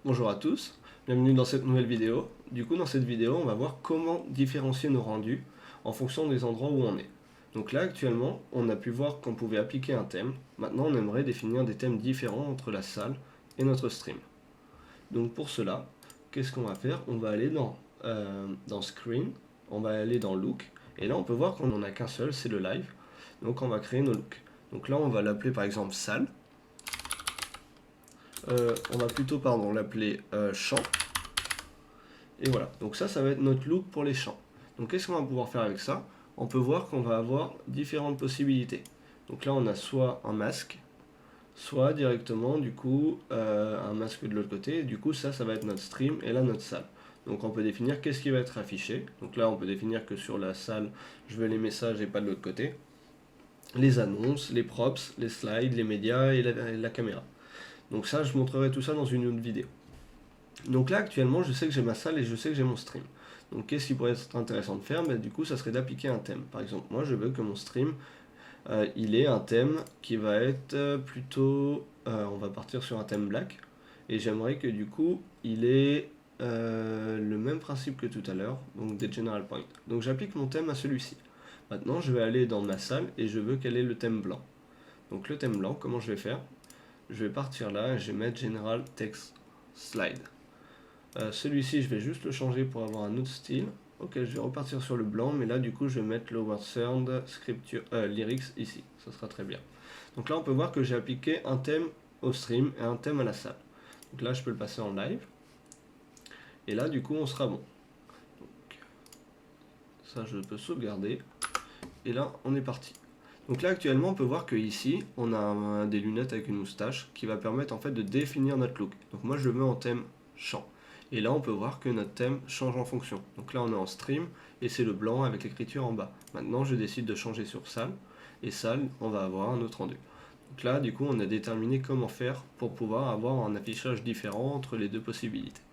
Bonjour à tous, bienvenue dans cette nouvelle vidéo. Du coup, dans cette vidéo, on va voir comment différencier nos rendus en fonction des endroits où on est. Donc là, actuellement, on a pu voir qu'on pouvait appliquer un thème. Maintenant, on aimerait définir des thèmes différents entre la salle et notre stream. Donc pour cela, qu'est-ce qu'on va faire? On va aller dans Screen, on va aller dans Look, et là, on peut voir qu'on n'en a qu'un seul, c'est le live. Donc on va créer nos looks. Donc là, on va l'appeler par exemple salle. On va plutôt l'appeler champ. Et voilà, donc ça va être notre look pour les champs. Donc qu'est-ce qu'on va pouvoir faire avec ça? On peut voir qu'on va avoir différentes possibilités. Donc là on a soit un masque, soit directement du coup un masque de l'autre côté. Du coup ça va être notre stream et là notre salle. Donc on peut définir qu'est-ce qui va être affiché. Donc là on peut définir que sur la salle je veux les messages et pas de l'autre côté. Les annonces, les props, les slides, les médias et la caméra. Donc ça je montrerai tout ça dans une autre vidéo. Donc là actuellement je sais que j'ai ma salle et je sais que j'ai mon stream. Donc qu'est-ce qui pourrait être intéressant de faire? Du coup ça serait d'appliquer un thème. Par exemple moi je veux que mon stream il ait un thème qui va être plutôt... on va partir sur un thème black. Et j'aimerais que du coup il ait le même principe que tout à l'heure, donc des general points. Donc j'applique mon thème à celui-ci. Maintenant je vais aller dans ma salle et je veux qu'elle ait le thème blanc. Donc le thème blanc, comment je vais faire? Je vais partir là et je vais mettre general text slide. Celui-ci, je vais juste le changer pour avoir un autre style. Ok, je vais repartir sur le blanc, mais là, du coup, je vais mettre Lower Third Scripture, Lyrics ici. Ça sera très bien. Donc là, on peut voir que j'ai appliqué un thème au stream et un thème à la salle. Donc là, je peux le passer en live. Et là, du coup, on sera bon. Donc, ça, je peux sauvegarder. Et là, on est parti. Donc là, actuellement, on peut voir que ici, on a des lunettes avec une moustache qui va permettre en fait de définir notre look. Donc moi, je le mets en thème champ. Et là, on peut voir que notre thème change en fonction. Donc là, on est en stream et c'est le blanc avec l'écriture en bas. Maintenant, je décide de changer sur salle. Et salle, on va avoir un autre rendu. Donc là, du coup, on a déterminé comment faire pour pouvoir avoir un affichage différent entre les deux possibilités.